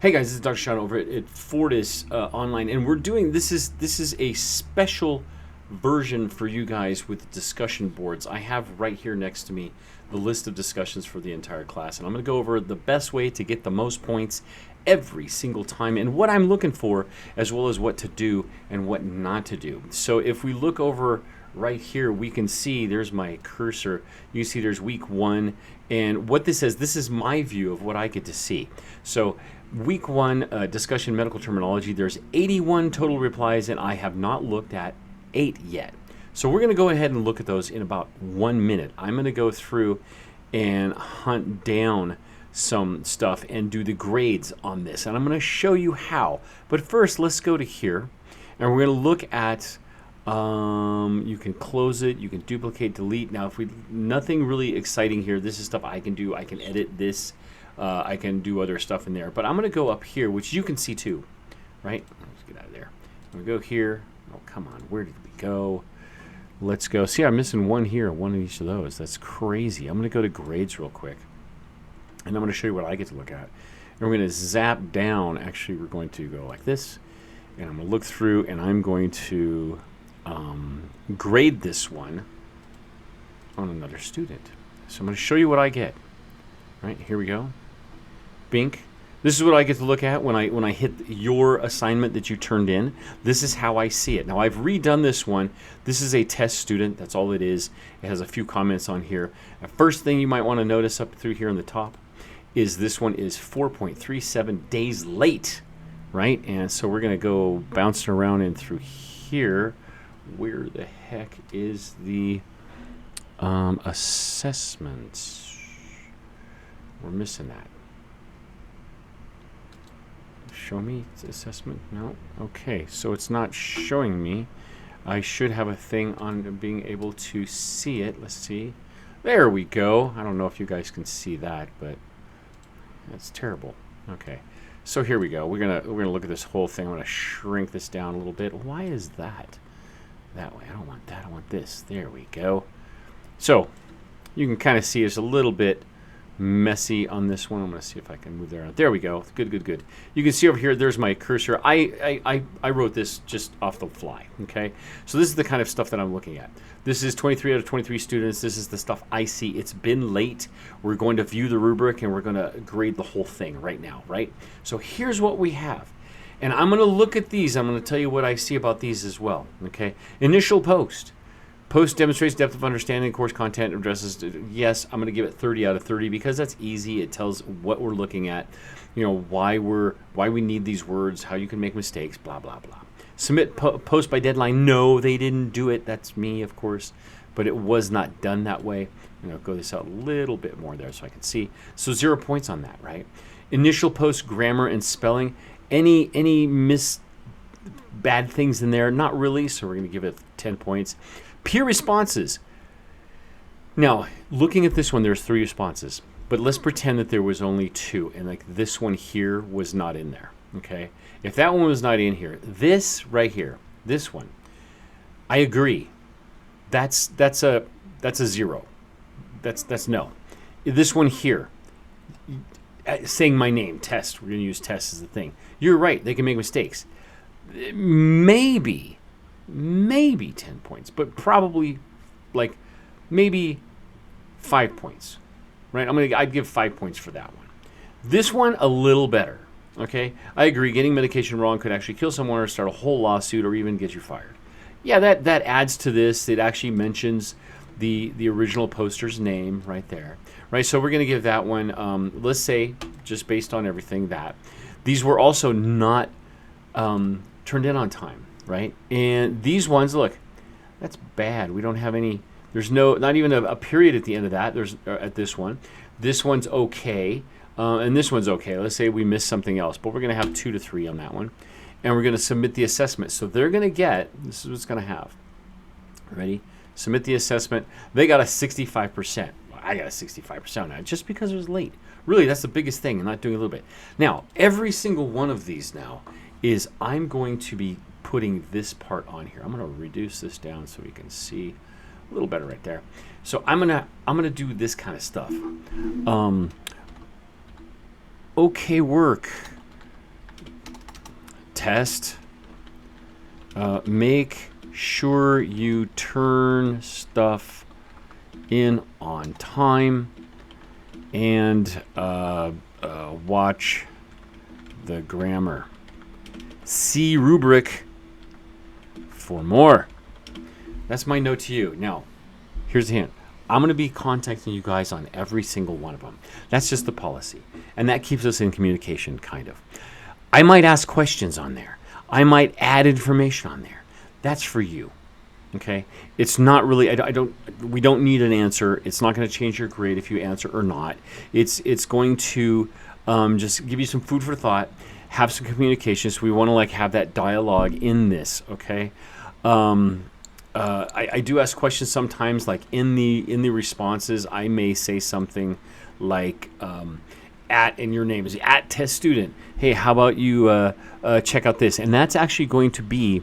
Hey guys, this is Dr. Sean over at Fortis Online, and we're doing this is a special version for you guys with discussion boards. I have right here next to me the list of discussions for the entire class, and I'm going to go over the best way to get the most points every single time and what I'm looking for, as well as what to do and what not to do. So if we look over right here, we can see there's my cursor. You see there's week 1, and what this is, this is my view of what I get to see. So week 1 discussion medical terminology, there's 81 total replies, and I have not looked at 8 yet. So we're going to go ahead and look at those in about 1 minute. I'm going to go through and hunt down some stuff and do the grades on this, and I'm going to show you how. But first, let's go to here, and we're going to look at you can close it, you can duplicate, delete. Now, if we nothing really exciting here, this is stuff I can do. I can edit this. I can do other stuff in there, but I'm going to go up here, which you can see too, right? Let's get out of there. We go here. Oh, come on. Where did we go? Let's go. See, I'm missing one here, one of each of those. That's crazy. I'm going to go to grades real quick, and I'm going to show you what I get to look at. And we're going to zap down. Actually, we're going to go like this, and I'm going to look through, and I'm going to grade this one on another student. So I'm going to show you what I get. Right, here we go. Bink. This is what I get to look at when I hit your assignment that you turned in. This is how I see it. Now, I've redone this one. This is a test student. That's all it is. It has a few comments on here. The first thing you might want to notice up through here on the top is this one is 4.37 days late, right? And so we're going to go bouncing around in through here. Where the heck is the assessment? We're missing that. Show me assessment? No. Okay, so it's not showing me. I should have a thing on being able to see it. Let's see. There we go. I don't know if you guys can see that, but that's terrible. Okay, so here we go. We're gonna look at this whole thing. I'm gonna shrink this down a little bit. Why is that that way? I don't want that. I want this. There we go. So you can kind of see it's a little bit messy on this one. I'm going to see if I can move there. There we go. Good. You can see over here, there's my cursor. I wrote this just off the fly, okay? So this is the kind of stuff that I'm looking at. This is 23 out of 23 students. This is the stuff I see. It's been late. We're going to view the rubric, and we're going to grade the whole thing right now, right? So here's what we have. And I'm going to look at these. I'm going to tell you what I see about these as well, okay? Initial post. Post demonstrates depth of understanding, course content addresses. Yes, I'm going to give it 30 out of 30 because that's easy. It tells what we're looking at, you know, why we need these words, how you can make mistakes, blah blah blah. Submit post by deadline. No, they didn't do it. That's me, of course, but it was not done that way. I'm going to go this out a little bit more there so I can see. So 0 points on that, right? Initial post grammar and spelling. Any bad things in there? Not really. So we're going to give it 10 points. Peer responses. Now, looking at this one, there's 3 responses, but let's pretend that there was only 2, and like this one here was not in there, okay? If that one was not in here, this right here, this one, I agree. That's a 0. That's no. This one here, saying my name, test, we're going to use test as the thing. You're right, they can make mistakes. Maybe 10 points, but probably like maybe 5 points, right? I'd give 5 points for that one. This one, a little better, okay? I agree, getting medication wrong could actually kill someone or start a whole lawsuit or even get you fired. Yeah, that adds to this. It actually mentions the original poster's name right there, right? So we're going to give that one, let's say, just based on everything that. These were also not turned in on time. Right, and these ones, look, that's bad. We don't have any. There's not even a period at the end of that. There's at this one. This one's okay, and this one's okay. Let's say we missed something else, but we're going to have 2 to 3 on that one, and we're going to submit the assessment. So they're going to get. This is what's going to have. Ready? Submit the assessment. They got a 65%. I got a 65% now, just because it was late. Really, that's the biggest thing. I'm not doing a little bit. Now, every single one of these now is I'm going to be putting this part on here. I'm going to reduce this down so we can see a little better right there. So I'm gonna do this kind of stuff. Okay, work. test. Make sure you turn stuff in on time, and watch the grammar. See rubric for more. That's my note to you. Now, here's the hint. I'm going to be contacting you guys on every single one of them. That's just the policy. And that keeps us in communication, kind of. I might ask questions on there. I might add information on there. That's for you. Okay? It's not really, we don't need an answer. It's not going to change your grade if you answer or not. It's going to just give you some food for thought, have some communications. We want to have that dialogue in this, okay? I do ask questions sometimes, in the responses. I may say something like, and your name is at test student. Hey, how about you check out this? And that's actually going to be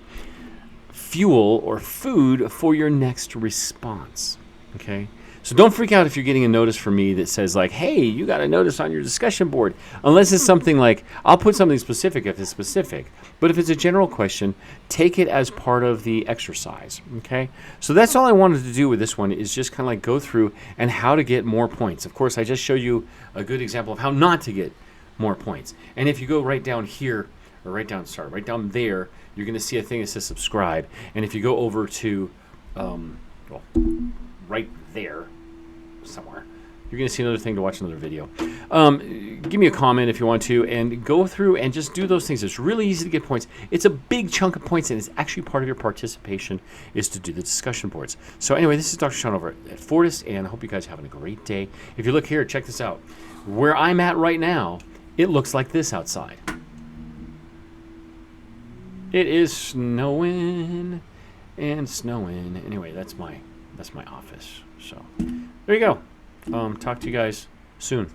fuel or food for your next response. Okay? So don't freak out if you're getting a notice from me that says hey, you got a notice on your discussion board. Unless it's something I'll put something specific if it's specific. But if it's a general question, take it as part of the exercise. Okay? So that's all I wanted to do with this one, is just kind of go through and how to get more points. Of course, I just showed you a good example of how not to get more points. And if you go right down here, or right down there, you're going to see a thing that says subscribe. And if you go over to, right there somewhere, you're going to see another thing to watch another video. Give me a comment if you want to, and go through and just do those things. It's really easy to get points. It's a big chunk of points, and it's actually part of your participation is to do the discussion boards. So anyway, this is Dr. Sean over at Fortis, and I hope you guys are having a great day. If you look here, check this out. Where I'm at right now, it looks like this outside. It is snowing and snowing. Anyway, that's my office. So there you go. Talk to you guys soon.